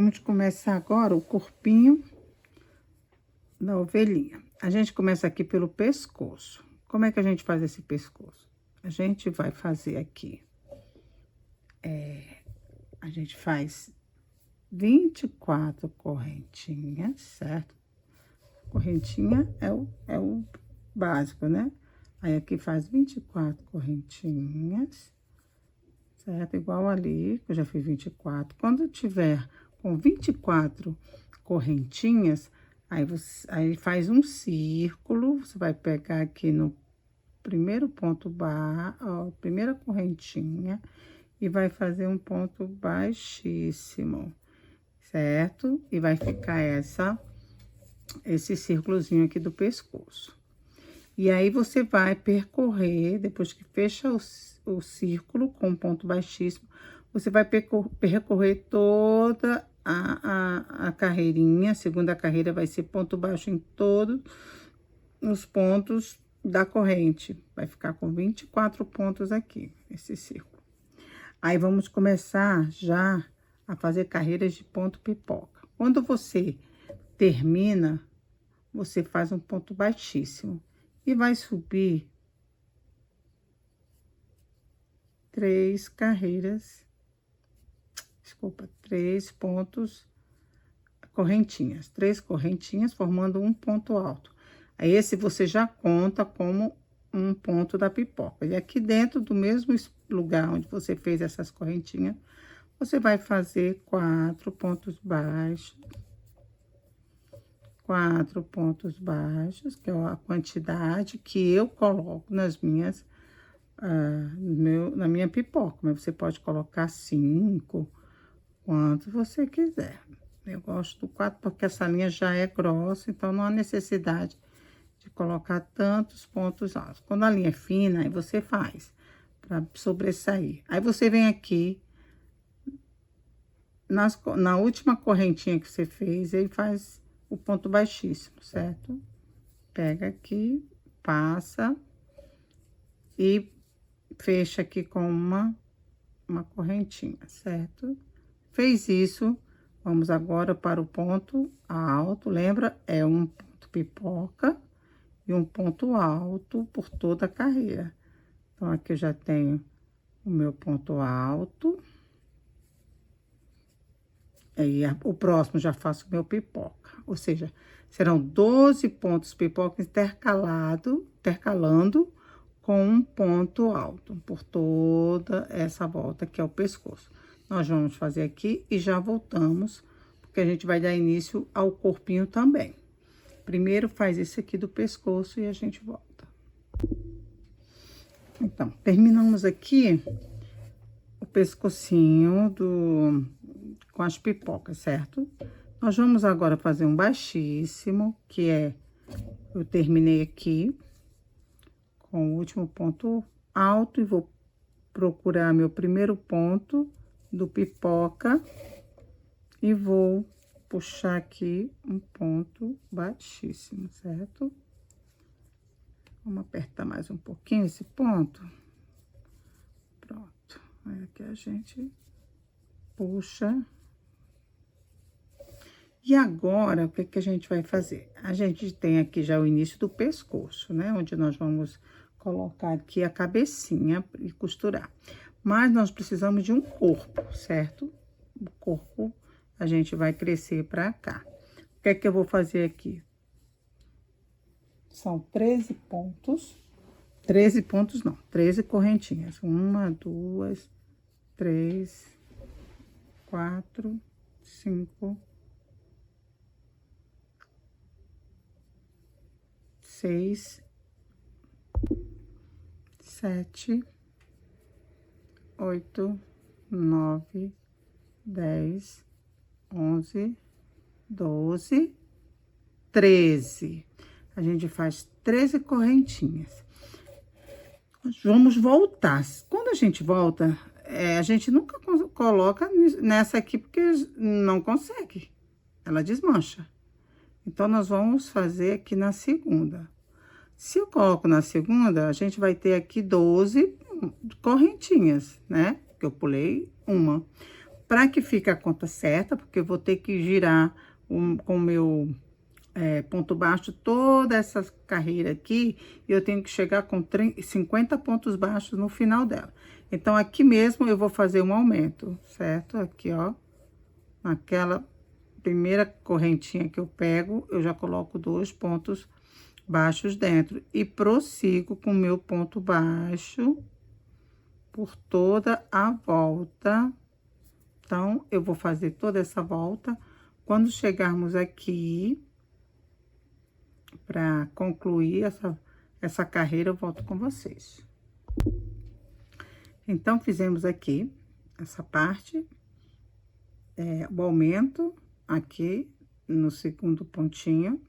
Vamos começar agora o corpinho da ovelhinha. A gente começa aqui pelo pescoço. Como é que a gente faz esse pescoço? A gente vai fazer aqui, a gente faz 24 correntinhas, certo? Correntinha é o básico, né? Aí aqui faz 24 correntinhas, certo? Igual ali, que eu já fiz 24. Quando tiver com 24 correntinhas, aí faz um círculo, você vai pegar aqui no primeiro ponto ó, primeira correntinha, e vai fazer um ponto baixíssimo, certo? E vai ficar esse círculozinho aqui do pescoço. E aí, você vai percorrer, depois que fecha o círculo com um ponto baixíssimo, você vai percorrer toda a carreirinha. A segunda carreira vai ser ponto baixo em todos os pontos da corrente. Vai ficar com 24 pontos aqui, esse círculo. Aí, vamos começar já a fazer carreiras de ponto pipoca. Quando você termina, você faz um ponto baixíssimo. E vai subir 3 carreiras, desculpa, 3 pontos, correntinhas. 3 correntinhas formando um ponto alto. Aí, esse você já conta como um ponto da pipoca. E aqui dentro do mesmo lugar onde você fez essas correntinhas, você vai fazer 4 pontos baixos. 4 pontos baixos, que é a quantidade que eu coloco nas minhas, na minha pipoca. Mas você pode colocar 5, quanto você quiser. Eu gosto do 4 porque essa linha já é grossa, então não há necessidade de colocar tantos pontos altos. Quando a linha é fina, aí você faz para sobressair. Aí você vem aqui, na última correntinha que você fez, aí faz o ponto baixíssimo, certo? Pega aqui, passa e fecha aqui com uma correntinha, certo? Fez isso, vamos agora para o ponto alto. Lembra? É um ponto pipoca e um ponto alto por toda a carreira. Então, aqui eu já tenho o meu ponto alto. Aí, o próximo já faço o meu pipoca, ou seja, serão 12 pontos pipoca intercalando com um ponto alto por toda essa volta que é o pescoço. Nós vamos fazer aqui e já voltamos, porque a gente vai dar início ao corpinho também. Primeiro faz esse aqui do pescoço e a gente volta. Então, terminamos aqui o pescocinho com as pipocas, certo? Nós vamos agora fazer um baixíssimo, que é, eu terminei aqui com o último ponto alto e vou procurar meu primeiro ponto do pipoca e vou puxar aqui um ponto baixíssimo, certo? Vamos apertar mais um pouquinho esse ponto. Pronto. Aí aqui a gente puxa. E agora, o que que a gente vai fazer? A gente tem aqui já o início do pescoço, né? Onde nós vamos colocar aqui a cabecinha e costurar. Mas nós precisamos de um corpo, certo? O corpo a gente vai crescer pra cá. O que é que eu vou fazer aqui? São 13 pontos. 13 pontos não, 13 correntinhas. 1, 2, 3, 4, 5... 6, 7, 8, 9, 10, 11, 12, 13. A gente faz 13 correntinhas. Nós vamos voltar. Quando a gente volta, a gente nunca coloca nessa aqui, porque não consegue. Ela desmancha. Então, nós vamos fazer aqui na segunda. Se eu coloco na segunda, a gente vai ter aqui 12 correntinhas, né? Que eu pulei uma. para que fique a conta certa, porque eu vou ter que girar com o meu ponto baixo toda essa carreira aqui, e eu tenho que chegar com 50 pontos baixos no final dela. Então, aqui mesmo eu vou fazer um aumento, certo? Aqui, ó, naquela primeira correntinha que eu pego, eu já coloco 2 pontos baixos dentro e prossigo com o meu ponto baixo por toda a volta. Então, eu vou fazer toda essa volta. Quando chegarmos aqui, para concluir essa carreira, eu volto com vocês. Então, fizemos aqui essa parte, o aumento aqui no segundo pontinho.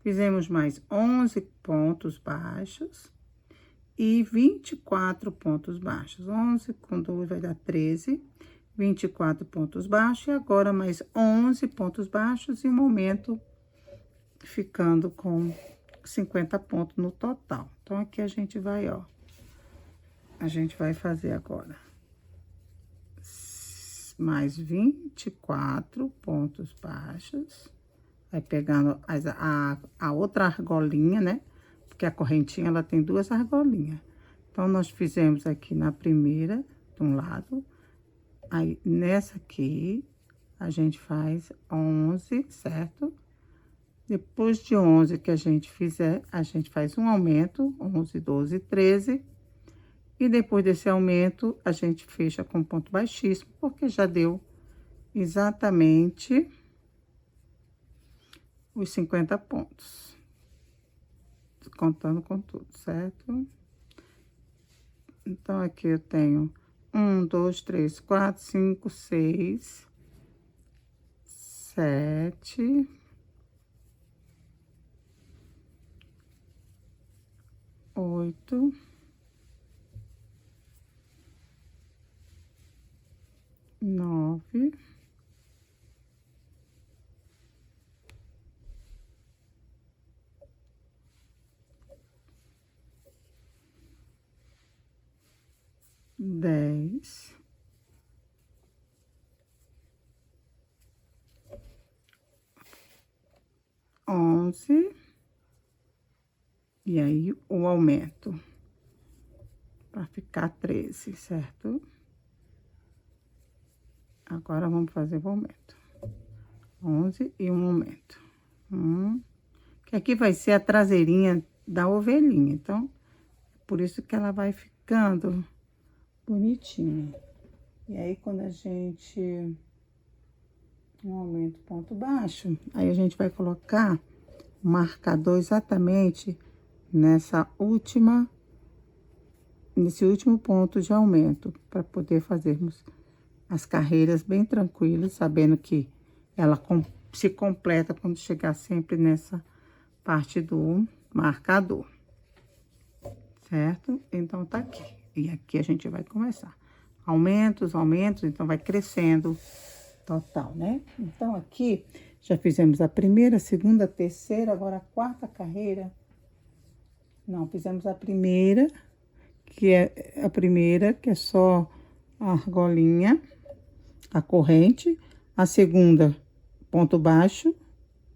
Fizemos mais 11 pontos baixos e 24 pontos baixos. 11 com 2 vai dar 13, 24 pontos baixos. E agora mais 11 pontos baixos e um aumento, ficando com 50 pontos no total. Então, aqui a gente vai, ó, a gente vai fazer agora mais 24 pontos baixos. Vai pegando a outra argolinha, né? Porque a correntinha, ela tem 2 argolinhas. Então, nós fizemos aqui na primeira, de um lado. Aí, nessa aqui, a gente faz 11, certo? Depois de 11 que a gente fizer, a gente faz um aumento, 11, 12, 13. E depois desse aumento, a gente fecha com ponto baixíssimo, porque já deu exatamente os 50 pontos. Contando com tudo, certo? Então, aqui eu tenho 1, 2, 3, 4, 5, 6, 7... 8, 9, 10, 11, e aí o aumento para ficar 13, certo? Agora vamos fazer o aumento. 11 e um aumento. Que aqui vai ser a traseirinha da ovelhinha, então, por isso que ela vai ficando bonitinha. E aí, quando a gente um aumento ponto baixo, aí a gente vai colocar o marcador exatamente nesse último ponto de aumento, para poder fazermos as carreiras bem tranquilas, sabendo que ela se completa quando chegar sempre nessa parte do marcador, certo? Então, tá aqui. E aqui a gente vai começar. Aumentos, então vai crescendo total, né? Então, aqui já fizemos a primeira, a segunda, a terceira, agora a quarta carreira. Não, fizemos a primeira, que é só a argolinha, a corrente. A segunda, ponto baixo,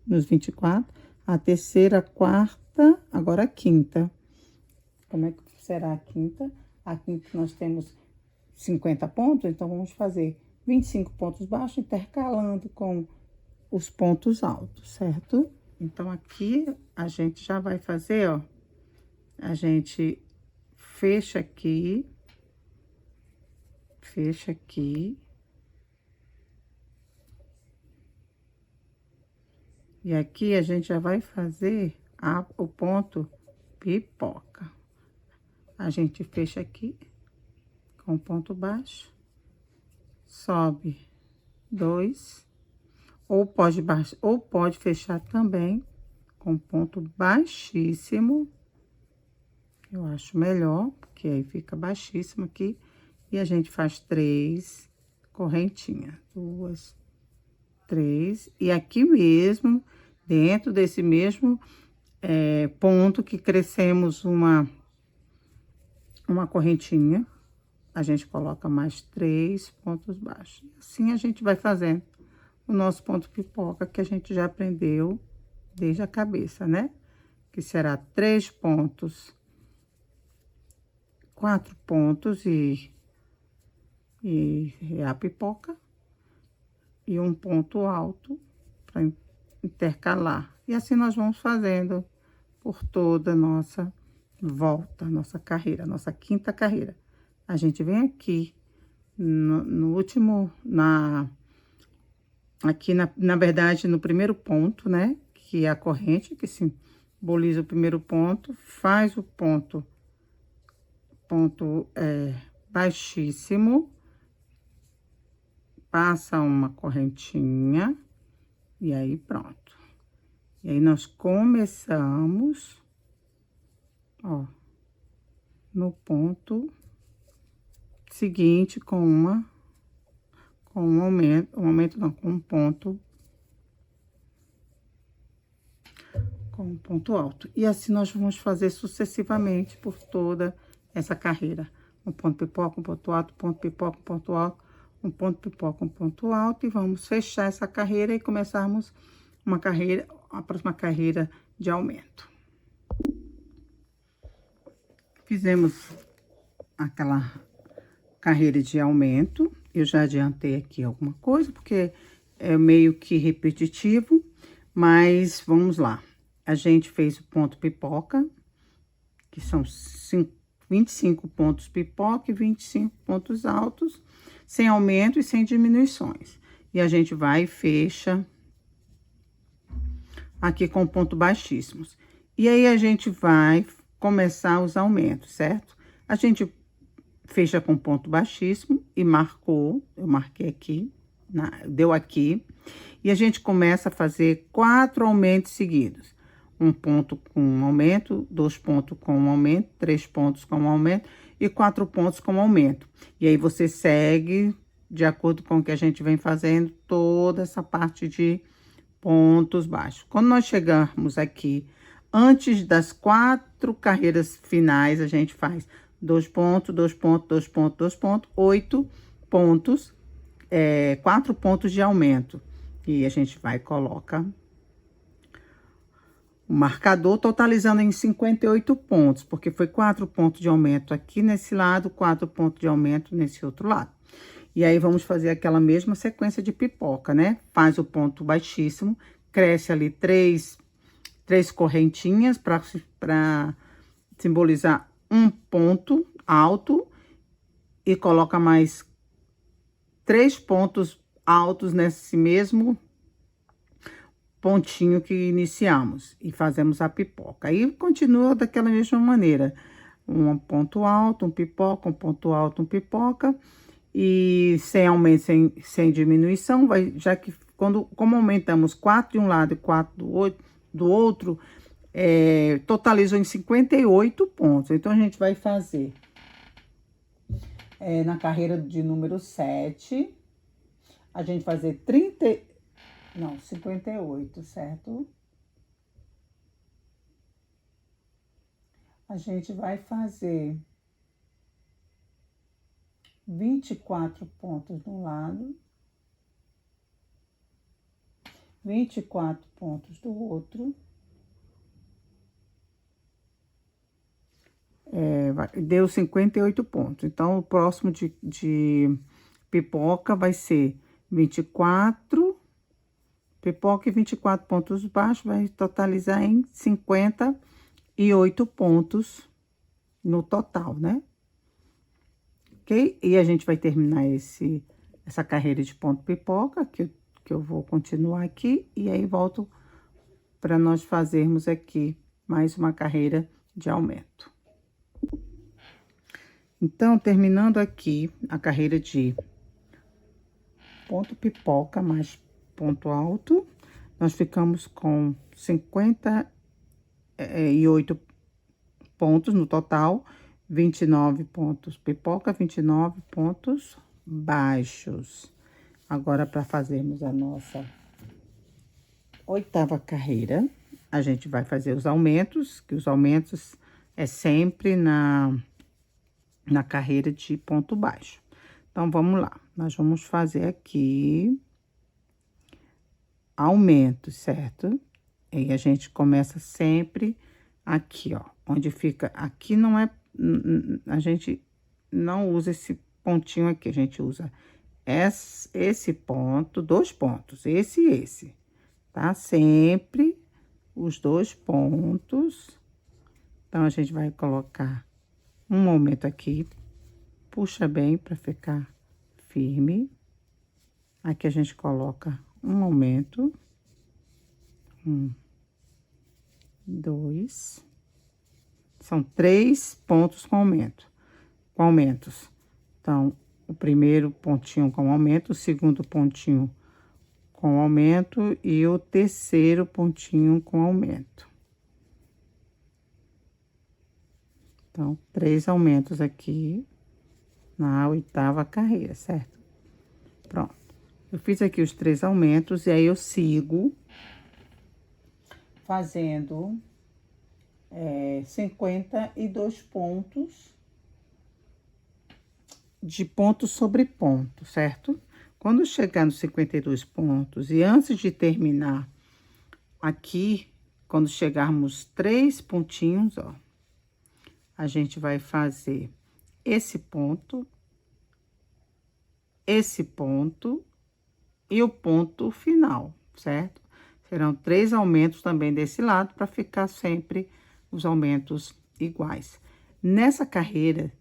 nos 24. A terceira, a quarta, agora a quinta. Como é que será a quinta? A quinta nós temos 50 pontos, então vamos fazer 25 pontos baixos, intercalando com os pontos altos, certo? Então, aqui a gente já vai fazer, ó, a gente fecha aqui, e aqui a gente já vai fazer o ponto pipoca. A gente fecha aqui com ponto baixo, sobe 2, ou pode fechar também com ponto baixíssimo. Eu acho melhor, porque aí fica baixíssimo aqui. E a gente faz 3 correntinhas. 2, 3. E aqui mesmo, dentro desse mesmo ponto que crescemos uma correntinha. a gente coloca mais 3 pontos baixos. Assim, a gente vai fazendo o nosso ponto pipoca, que a gente já aprendeu desde a cabeça, né? Que será 3 pontos, 4 pontos e a pipoca, e um ponto alto para intercalar. E assim nós vamos fazendo por toda a nossa volta, nossa carreira, nossa quinta carreira. A gente vem aqui no último, aqui na verdade, no primeiro ponto, né? Que é a corrente, que simboliza o primeiro ponto, faz o ponto baixíssimo, passa uma correntinha, e aí pronto. E aí, nós começamos, ó, no ponto seguinte com um aumento não, com um ponto alto. E assim nós vamos fazer sucessivamente por toda essa carreira. Um ponto pipoca, um ponto alto, um ponto pipoca, um ponto alto, um ponto pipoca, um ponto alto, e vamos fechar essa carreira e começarmos a próxima carreira de aumento. Fizemos aquela carreira de aumento, eu já adiantei aqui alguma coisa, porque é meio que repetitivo, mas vamos lá. A gente fez o ponto pipoca, que são 25 pontos pipoca e 25 pontos altos, sem aumento e sem diminuições. E a gente vai e fecha aqui com ponto baixíssimos. E aí, a gente vai começar os aumentos, certo? A gente fecha com ponto baixíssimo e eu marquei aqui, deu aqui. E a gente começa a fazer 4 aumentos seguidos. Um ponto com um aumento, 2 pontos com um aumento, 3 pontos com um aumento e 4 pontos com um aumento. E aí, você segue de acordo com o que a gente vem fazendo, toda essa parte de pontos baixos. Quando nós chegarmos aqui, antes das 4 carreiras finais, a gente faz 2 pontos, 2 pontos, 2 pontos, 2 pontos, 8 pontos, 4 pontos de aumento. E a gente vai e coloca o marcador, totalizando em 58 pontos, porque foi 4 pontos de aumento aqui nesse lado, 4 pontos de aumento nesse outro lado. E aí, vamos fazer aquela mesma sequência de pipoca, né? Faz o ponto baixíssimo, cresce ali 3 correntinhas para simbolizar um ponto alto, e coloca mais 3 pontos altos nesse mesmo pontinho que iniciamos, e fazemos a pipoca. Aí, continua daquela mesma maneira, um ponto alto, um pipoca, um ponto alto, um pipoca, e sem aumento, sem diminuição, já que como aumentamos 4 de um lado e 4 do outro, totalizou em 58 pontos. Então, a gente vai fazer na carreira de número 7, a gente fazer 58, certo? A gente vai fazer 24 pontos de um lado, 24 pontos do outro. Deu 58 pontos. Então, o próximo de pipoca vai ser 24 pipoca e 24 pontos baixos, vai totalizar em 58 pontos no total, né? Ok? E a gente vai terminar essa carreira de ponto pipoca, que eu vou continuar aqui, e aí volto para nós fazermos aqui mais uma carreira de aumento. Então, terminando aqui a carreira de ponto pipoca mais ponto alto, nós ficamos com 58 pontos no total, 29 pontos pipoca, 29 pontos baixos. Agora, para fazermos a nossa 8ª carreira, a gente vai fazer os aumentos, que os aumentos é sempre na carreira de ponto baixo. Então, vamos lá. Nós vamos fazer aqui aumento, certo? E a gente começa sempre aqui, ó, onde fica, aqui não é, a gente não usa esse pontinho aqui, a gente usa esse ponto, 2 pontos, esse e esse, tá? Sempre os 2 pontos. Então, a gente vai colocar um aumento aqui, puxa bem para ficar firme. Aqui a gente coloca um aumento, 1, 2, são 3 pontos com aumentos. Então, o primeiro pontinho com aumento, o segundo pontinho com aumento e o terceiro pontinho com aumento. Então, 3 aumentos aqui na 8ª carreira, certo? Pronto. Eu fiz aqui os 3 aumentos e aí eu sigo fazendo 52 pontos de ponto sobre ponto, certo? Quando chegar nos 52 pontos e antes de terminar aqui, quando chegarmos 3 pontinhos, ó, a gente vai fazer esse ponto e o ponto final, certo? Serão 3 aumentos também desse lado, para ficar sempre os aumentos iguais. Nessa carreira,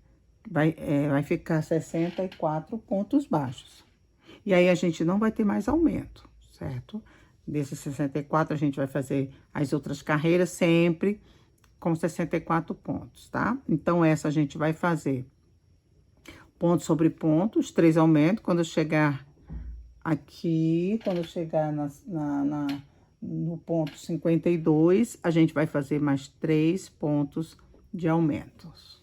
vai ficar 64 pontos baixos. E aí, a gente não vai ter mais aumento, certo? Desses 64, a gente vai fazer as outras carreiras sempre com 64 pontos, tá? Então, essa a gente vai fazer ponto sobre ponto, os 3 aumentos. Quando chegar aqui, quando chegar no ponto 52, a gente vai fazer mais 3 pontos de aumentos.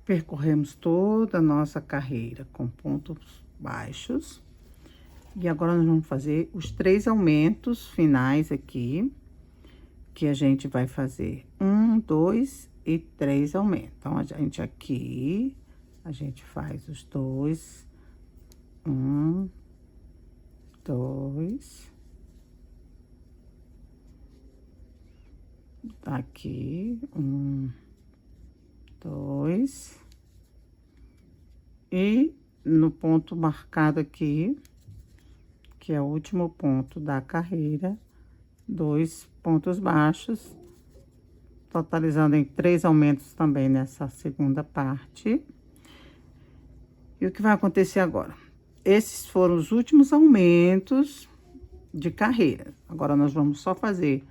Percorremos toda a nossa carreira com pontos baixos. E agora, nós vamos fazer os 3 aumentos finais aqui, que a gente vai fazer 1, 2 e 3 aumentos. Então, a gente aqui, a gente faz os 2, 1, 2, aqui, 1, 2, e no ponto marcado aqui, que é o último ponto da carreira, 2 pontos baixos, totalizando em 3 aumentos também nessa segunda parte. E o que vai acontecer agora? Esses foram os últimos aumentos de carreira. Agora, nós vamos só fazer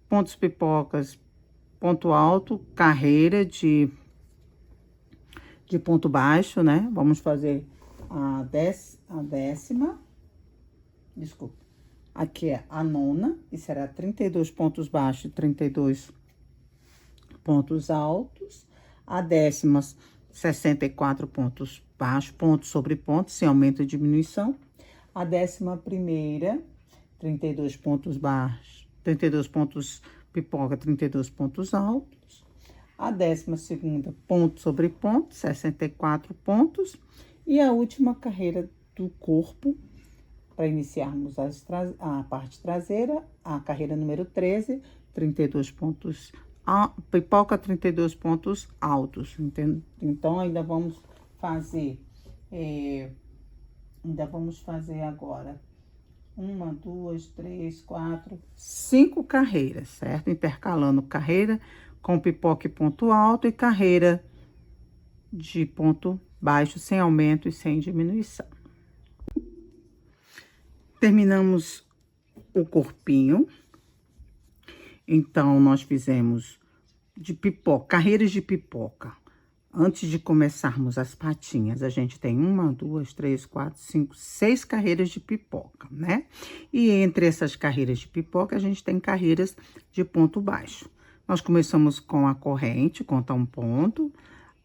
pontos pipocas, ponto alto, carreira de ponto baixo, né? Vamos fazer a décima, desculpa, aqui é a 9ª, e será 32 pontos baixos e 32 pontos altos. A 10ª, 64 pontos baixos, ponto sobre ponto, sem aumento e diminuição. A 11ª, 32 pontos baixos, 32 pontos pipoca, 32 pontos altos. A 12ª, ponto sobre ponto, 64 pontos. E a última carreira do corpo, para iniciarmos a parte traseira, a carreira número 13, 32 pontos pipoca, 32 pontos altos, entende? Então, ainda vamos fazer agora 1, 2, 3, 4, 5 carreiras, certo? Intercalando carreira com pipoca e ponto alto e carreira de ponto baixo, sem aumento e sem diminuição. Terminamos o corpinho. Então, nós fizemos de pipoca, carreiras de pipoca. Antes de começarmos as patinhas, a gente tem 1, 2, 3, 4, 5, 6 carreiras de pipoca, né? E entre essas carreiras de pipoca, a gente tem carreiras de ponto baixo. Nós começamos com a corrente, conta um ponto,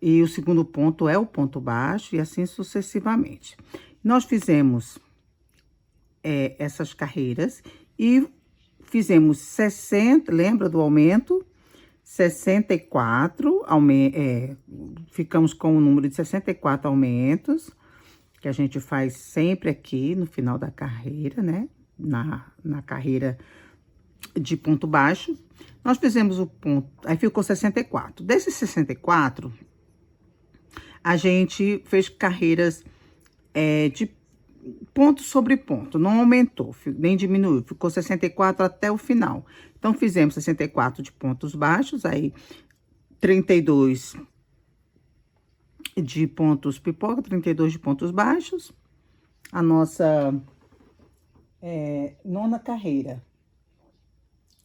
e o segundo ponto é o ponto baixo, e assim sucessivamente. Nós fizemos essas carreiras e fizemos 60, lembra do aumento? 64, ficamos com o número de 64 aumentos, que a gente faz sempre aqui no final da carreira, né? Na carreira de ponto baixo. Nós fizemos o ponto, aí ficou 64. Desses 64, a gente fez carreiras de ponto sobre ponto, não aumentou, nem diminuiu, ficou 64 até o final. Então, fizemos 64 de pontos baixos, aí 32 de pontos pipoca, 32 de pontos baixos. A nossa nona carreira.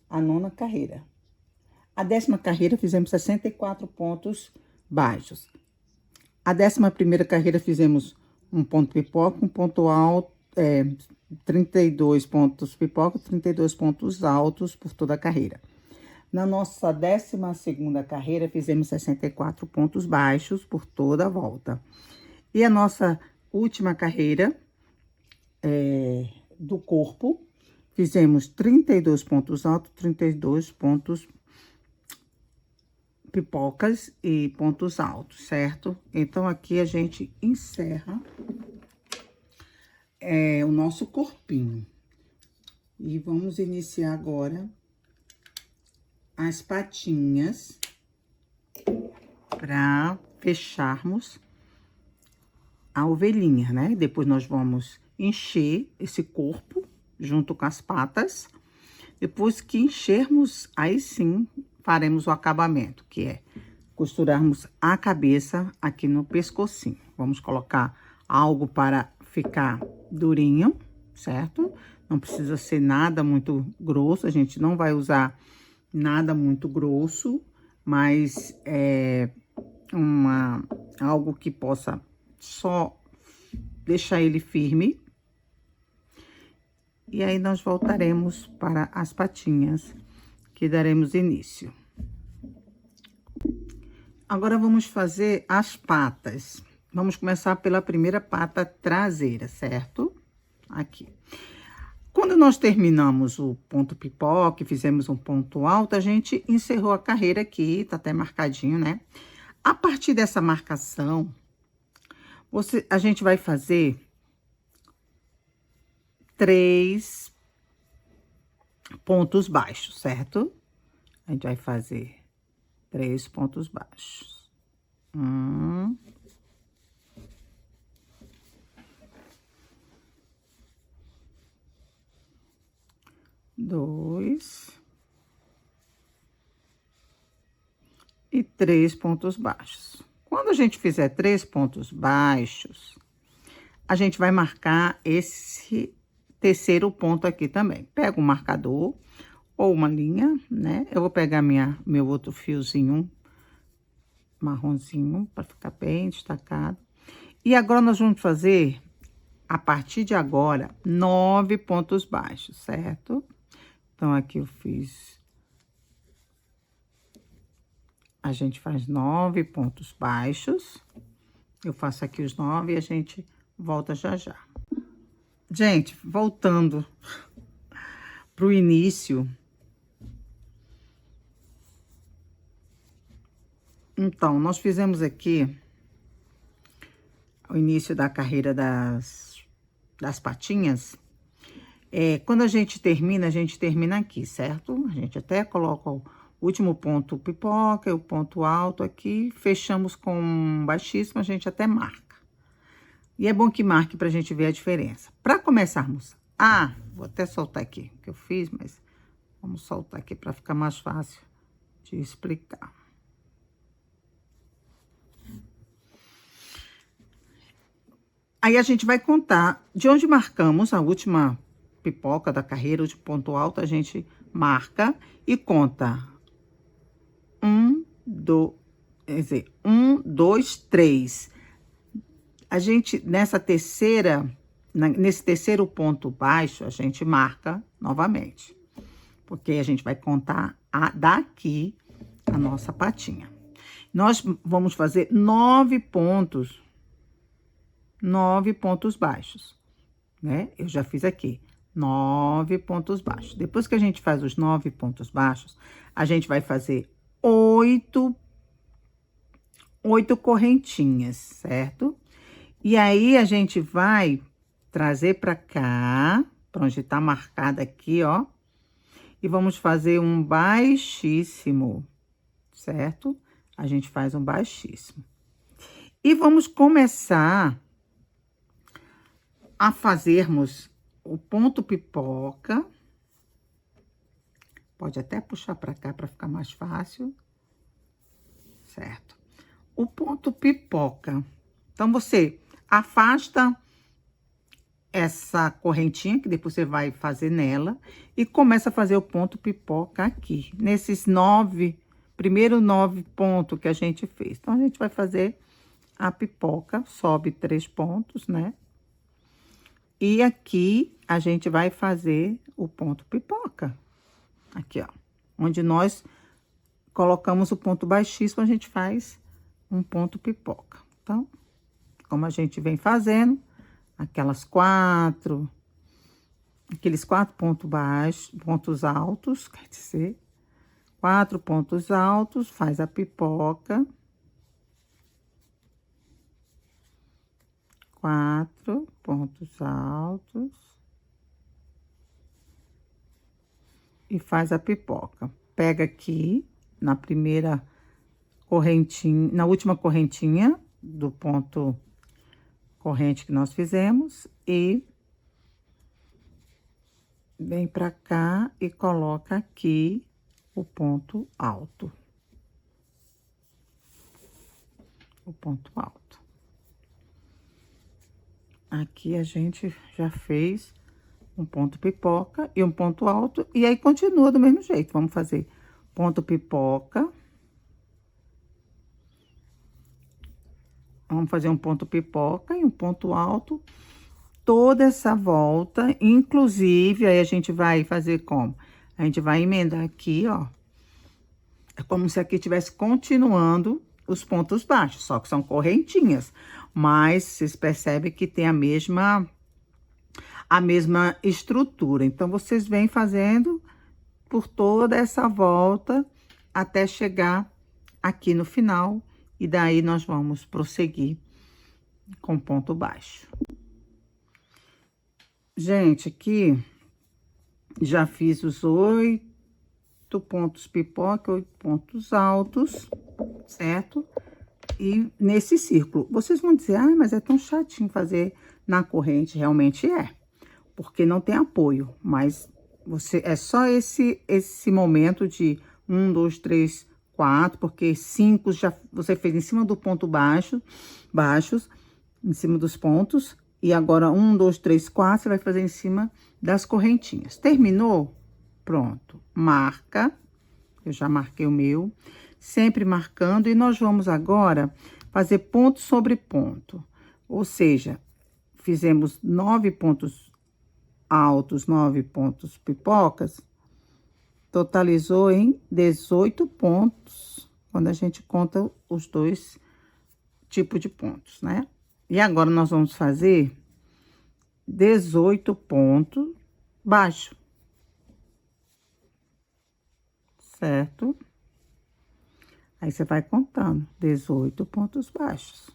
A nona carreira. A 10ª carreira, fizemos 64 pontos baixos. A 11ª carreira, fizemos um ponto pipoca, um ponto alto, 32 pontos pipoca, 32 pontos altos por toda a carreira. Na nossa 12ª carreira, fizemos 64 pontos baixos por toda a volta. E a nossa última carreira do corpo, fizemos 32 pontos altos, 32 pontos pipocas e pontos altos, certo? Então, aqui a gente encerra o nosso corpinho. E vamos iniciar agora as patinhas para fecharmos a ovelhinha, né? Depois nós vamos encher esse corpo junto com as patas. Depois que enchermos, aí sim faremos o acabamento, que é costurarmos a cabeça aqui no pescocinho. Vamos colocar algo para ficar durinho, certo? Não precisa ser nada muito grosso, a gente não vai usar nada muito grosso, mas algo que possa só deixar ele firme. E aí, nós voltaremos para as patinhas, que daremos início. Agora, vamos fazer as patas. Vamos começar pela primeira pata traseira, certo? Aqui. Quando nós terminamos o ponto pipoca, fizemos um ponto alto, a gente encerrou a carreira aqui, tá até marcadinho, né? A partir dessa marcação, a gente vai fazer 3 pontos baixos, certo? A gente vai fazer 3 pontos baixos. 1, 2 e 3 pontos baixos. Quando a gente fizer 3 pontos baixos, a gente vai marcar esse terceiro ponto aqui também. Pega um marcador ou uma linha, né? Eu vou pegar meu outro fiozinho marronzinho para ficar bem destacado. E agora nós vamos fazer, a partir de agora, 9 pontos baixos, certo? Então, aqui eu fiz... A gente faz 9 pontos baixos. Eu faço aqui os 9 e a gente volta já já. Gente, voltando pro início. Então, nós fizemos aqui o início da carreira das patinhas. Quando a gente termina aqui, certo? A gente até coloca o último ponto pipoca e o ponto alto aqui, fechamos com baixíssimo, a gente até marca. E é bom que marque pra gente ver a diferença. Para começarmos, vou até soltar aqui o que eu fiz, mas vamos soltar aqui para ficar mais fácil de explicar. Aí, a gente vai contar de onde marcamos a última pipoca da carreira, de ponto alto, a gente marca e conta 1, 2, 3. A gente, nesse terceiro ponto baixo, a gente marca novamente. Porque a gente vai contar daqui a nossa patinha. Nós vamos fazer 9 pontos baixos, né? Eu já fiz aqui 9 pontos baixos. Depois que a gente faz os 9 pontos baixos, a gente vai fazer 8 correntinhas, certo? E aí, a gente vai trazer pra cá, pra onde tá marcado aqui, ó. E vamos fazer um baixíssimo, certo? A gente faz um baixíssimo. E vamos começar a fazermos o ponto pipoca. Pode até puxar pra cá pra ficar mais fácil. Certo? O ponto pipoca. Então, você afasta essa correntinha, que depois você vai fazer nela, e começa a fazer o ponto pipoca aqui, nesses 9, primeiro 9 pontos que a gente fez. Então, a gente vai fazer a pipoca, sobe 3 pontos, né? E aqui, a gente vai fazer o ponto pipoca. Aqui, ó, onde nós colocamos o ponto baixíssimo, a gente faz um ponto pipoca. Então, como a gente vem fazendo, aqueles 4 pontos baixos, pontos altos, quer dizer, 4 pontos altos, faz a pipoca. 4 pontos altos. E faz a pipoca. Pega aqui, na primeira correntinha, na última correntinha do ponto corrente que nós fizemos, e vem pra cá e coloca aqui o ponto alto. O ponto alto. Aqui a gente já fez um ponto pipoca e um ponto alto, e aí continua do mesmo jeito. Vamos fazer ponto pipoca. Vamos fazer um ponto pipoca e um ponto alto, toda essa volta, inclusive, aí a gente vai fazer como? A gente vai emendar aqui, ó. É como se aqui tivesse continuando os pontos baixos, só que são correntinhas. Mas vocês percebem que tem a mesma estrutura. Então, vocês vêm fazendo por toda essa volta até chegar aqui no final. E daí, nós vamos prosseguir com ponto baixo. Gente, aqui já fiz os 8 pontos pipoca, 8 pontos altos, certo? E nesse círculo, vocês vão dizer, ah, mas é tão chatinho fazer na corrente. Realmente é, porque não tem apoio, mas você é só esse momento de 1, 2, 3, 4, porque 5 já você fez em cima do ponto baixos, em cima dos pontos, e agora 1, 2, 3, 4, você vai fazer em cima das correntinhas. Terminou? Pronto. Marca, eu já marquei o meu, sempre marcando, e nós vamos agora fazer ponto sobre ponto, ou seja, fizemos 9 pontos altos, 9 pontos pipocas, totalizou em 18 pontos, quando a gente conta os 2 tipos de pontos, né? E agora, nós vamos fazer 18 pontos baixo, certo? Aí, você vai contando 18 pontos baixos.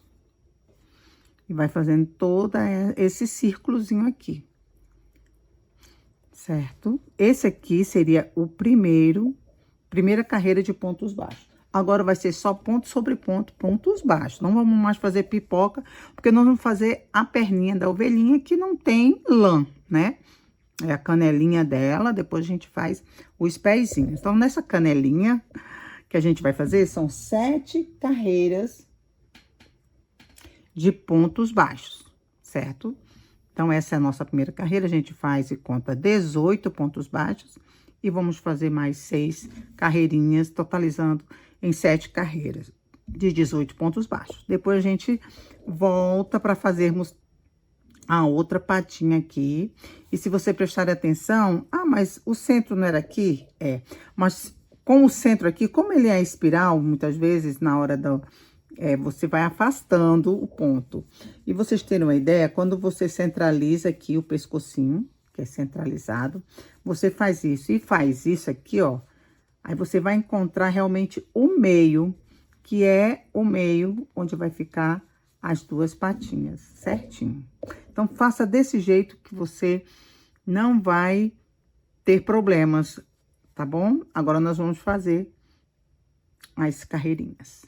E vai fazendo todo esse círculozinho aqui. Certo? Esse aqui seria o primeira carreira de pontos baixos. Agora, vai ser só ponto sobre ponto, pontos baixos. Não vamos mais fazer pipoca, porque nós vamos fazer a perninha da ovelhinha, que não tem lã, né? É a canelinha dela, depois a gente faz os pezinhos. Então, nessa canelinha que a gente vai fazer, são 7 carreiras de pontos baixos, certo? Então, essa é a nossa primeira carreira, a gente faz e conta 18 pontos baixos, e vamos fazer mais 6 carreirinhas, totalizando em 7 carreiras de 18 pontos baixos. Depois, a gente volta para fazermos a outra patinha aqui. E se você prestar atenção, ah, mas o centro não era aqui? É, mas com o centro aqui, como ele é espiral, muitas vezes, na hora do... você vai afastando o ponto. E vocês terem uma ideia, quando você centraliza aqui o pescocinho, que é centralizado, você faz isso. E faz isso aqui, ó, Aí você vai encontrar realmente o meio, que é o meio onde vai ficar as duas patinhas, certinho. Então, faça desse jeito que você não vai ter problemas, tá bom? Agora, nós vamos fazer as carreirinhas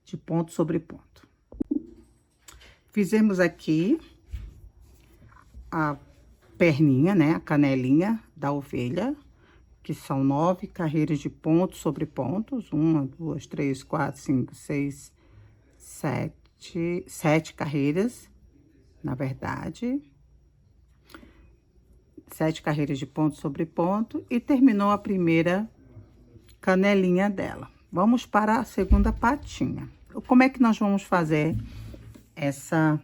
de ponto sobre ponto. Fizemos aqui a perninha, né? A canelinha da ovelha, que são 9 carreiras de ponto sobre pontos. 1, 2, 3, 4, 5, 6, 7 carreiras, na verdade. 7 carreiras de ponto sobre ponto. E terminou a primeira canelinha dela. Vamos para a segunda patinha. Como é que nós vamos fazer essa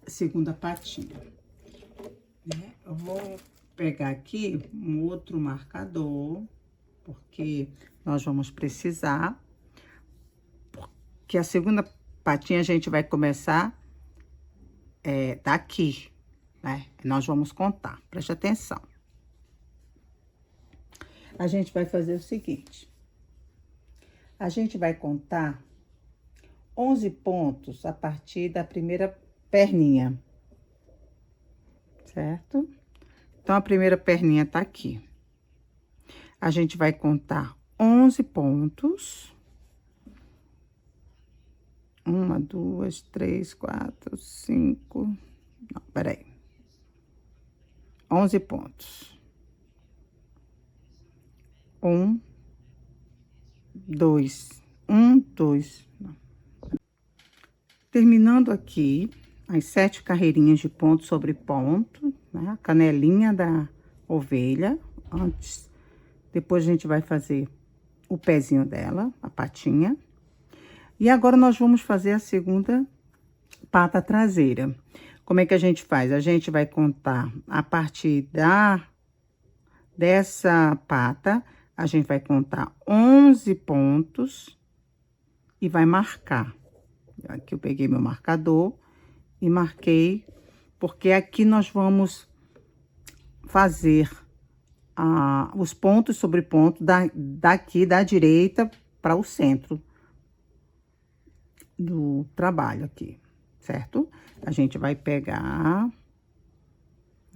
segunda patinha? Eu vou pegar aqui um outro marcador, porque nós vamos precisar. Porque a segunda patinha a gente vai começar daqui, né? Nós vamos contar, preste atenção. A gente vai fazer o seguinte. A gente vai contar 11 pontos a partir da primeira perninha, certo? Então, a primeira perninha tá aqui. A gente vai contar 11 pontos. 1, 2, 3, 4, 5... Não, peraí. 11 pontos. 1, 2... 1, 2... Não. Terminando aqui, as 7 carreirinhas de ponto sobre ponto, né? A canelinha da ovelha, antes. Depois, a gente vai fazer o pezinho dela, a patinha. E agora, nós vamos fazer a segunda pata traseira. Como é que a gente faz? A gente vai contar a partir dessa pata, a gente vai contar 11 pontos e vai marcar. Aqui eu peguei meu marcador e marquei, porque aqui nós vamos fazer os pontos sobre ponto daqui da direita para o centro do trabalho aqui, certo? A gente vai pegar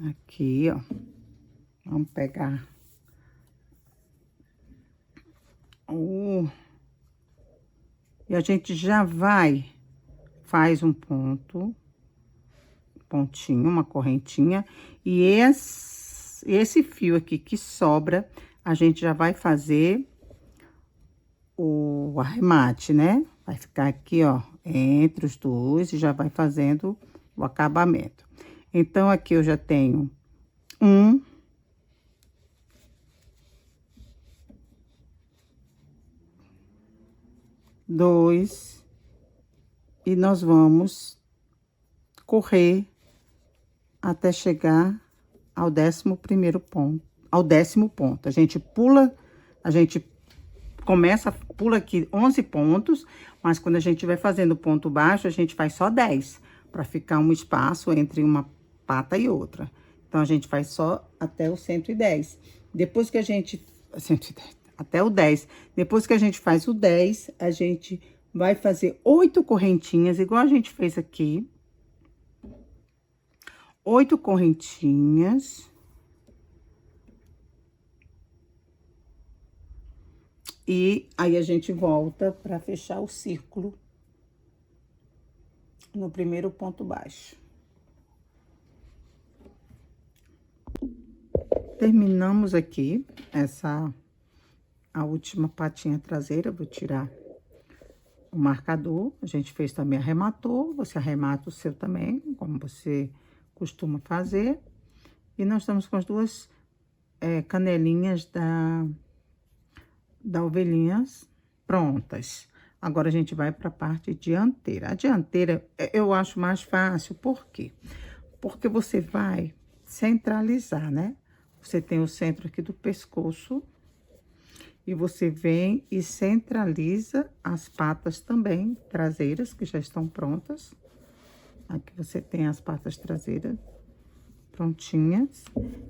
aqui, ó. Vamos pegar e a gente já faz um pontinho, uma correntinha, e esse fio aqui que sobra, a gente já vai fazer o arremate, né? Vai ficar aqui, ó, entre os dois e já vai fazendo o acabamento. Então, aqui eu já tenho 1, 2, e nós vamos correr até chegar ao 11º ponto, ao 10º ponto. A gente pula, a gente pula aqui 11 pontos, mas quando a gente vai fazendo ponto baixo, a gente faz só 10, para ficar um espaço entre uma pata e outra. Então, a gente faz só até o 110. Depois que a gente... 110, até o 10. Depois que a gente faz o 10, a gente vai fazer 8 correntinhas, igual a gente fez aqui. 8 correntinhas. E aí, a gente volta para fechar o círculo no primeiro ponto baixo. Terminamos aqui a última patinha traseira. Vou tirar o marcador. A gente fez também, arrematou. Você arremata o seu também, como você costuma fazer. E nós estamos com as duas canelinhas da ovelhinhas prontas. Agora, a gente vai para a parte dianteira. A dianteira, eu acho mais fácil, por quê? Porque você vai centralizar, né? Você tem o centro aqui do pescoço, e você vem e centraliza as patas também traseiras, que já estão prontas. Aqui você tem as patas traseiras prontinhas.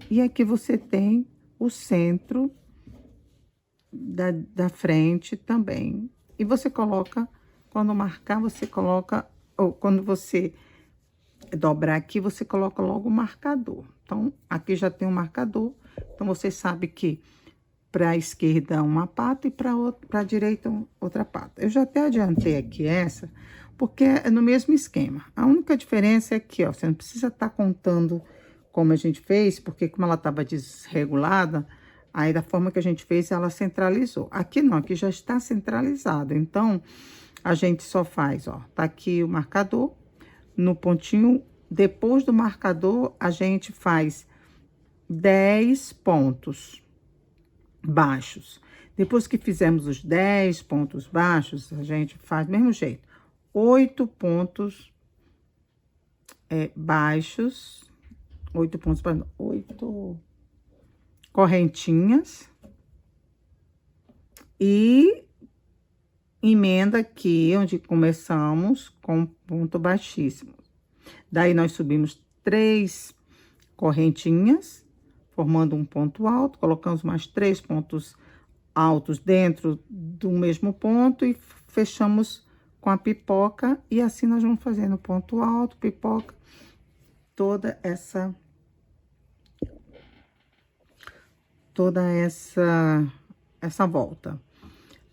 E aqui você tem o centro da frente também. E você coloca, quando marcar, você coloca, ou quando você dobrar aqui, você coloca logo o marcador. Então, aqui já tem um marcador, então você sabe que para a esquerda uma pata e para a direita outra pata. Eu já até adiantei aqui essa, porque é no mesmo esquema. A única diferença é que, ó, você não precisa estar contando como a gente fez, porque como ela estava desregulada, aí da forma que a gente fez, ela centralizou. Aqui não, aqui já está centralizado. Então, a gente só faz, ó, tá aqui o marcador, no pontinho, depois do marcador, a gente faz 10 pontos baixos. Depois que fizemos os 10 pontos baixos, a gente faz do mesmo jeito. 8 pontos baixos, 8 pontos, 8 correntinhas. E emenda aqui, onde começamos com ponto baixíssimo. Daí, nós subimos 3 correntinhas, formando um ponto alto, colocamos mais 3 pontos altos dentro do mesmo ponto e fechamos com a pipoca, e assim nós vamos fazendo ponto alto, pipoca, toda essa volta.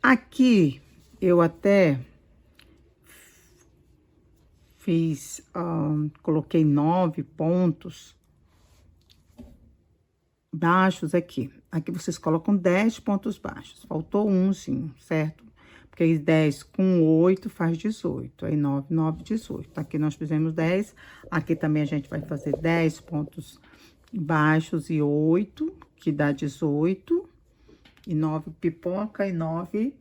Aqui, eu até fiz, coloquei 9 pontos baixos aqui. Aqui vocês colocam 10 pontos baixos. Faltou umzinho, certo? Porque aí 10 com 8 faz 18. Aí 9, 9, 18. Aqui nós fizemos 10. Aqui também a gente vai fazer 10 pontos baixos e 8, que dá 18. E 9 pipoca e 9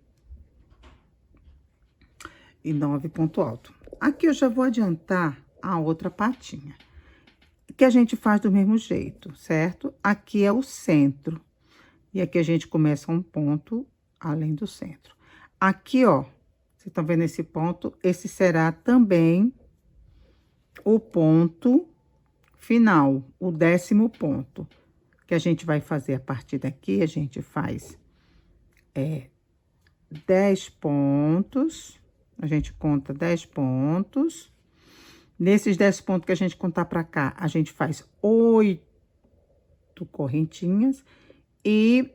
ponto alto. Aqui eu já vou adiantar a outra patinha, que a gente faz do mesmo jeito, certo? Aqui é o centro. E aqui a gente começa um ponto além do centro. Aqui, ó, vocês estão vendo esse ponto? Esse será também o ponto final, o 10º ponto. Que a gente vai fazer a partir daqui, a gente faz 10 pontos. A gente conta 10 pontos. Nesses 10 pontos que a gente contar pra cá, a gente faz 8 correntinhas e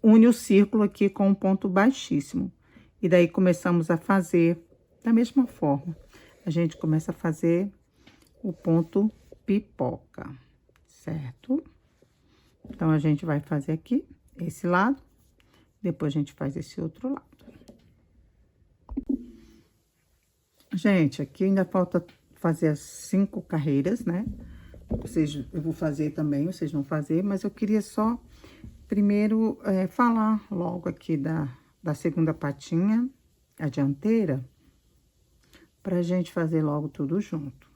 une o círculo aqui com um ponto baixíssimo. E daí começamos a fazer da mesma forma. A gente começa a fazer o ponto pipoca, certo? Então, a gente vai fazer aqui esse lado, depois a gente faz esse outro lado. Gente, aqui ainda falta fazer as 5 carreiras, né? Eu vou fazer também, vocês vão fazer, mas eu queria só primeiro falar logo aqui da segunda patinha, a dianteira, pra gente fazer logo tudo junto.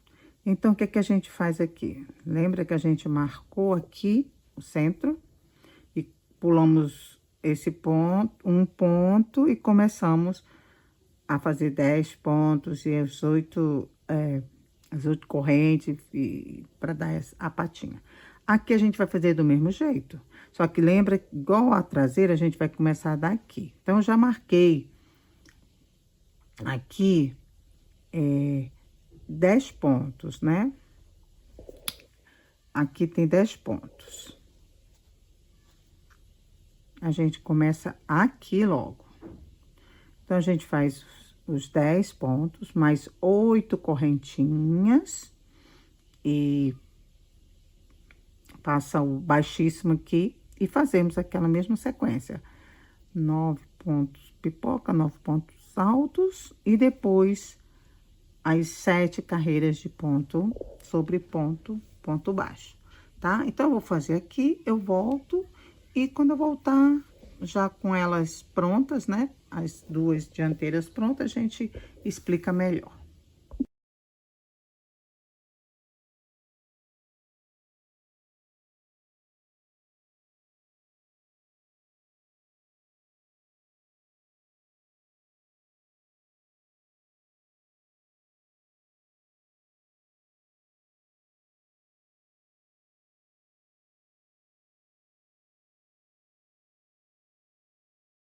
Então, o que a gente faz aqui? Lembra que a gente marcou aqui o centro e pulamos esse ponto, um ponto, e começamos a fazer 10 pontos e as 8 correntes para dar a patinha. Aqui a gente vai fazer do mesmo jeito, só que lembra, igual a traseira, a gente vai começar daqui. Então, eu já marquei aqui 10 pontos, né? Aqui tem 10 pontos. A gente começa aqui logo. Então, a gente faz os 10 pontos, mais 8 correntinhas e passa o baixíssimo aqui e fazemos aquela mesma sequência. 9 pontos pipoca, 9 pontos altos e depois as 7 carreiras de ponto sobre ponto, ponto baixo, tá? Então, eu vou fazer aqui, eu volto e quando eu voltar, já com elas prontas, né? As 2 dianteiras prontas, a gente explica melhor.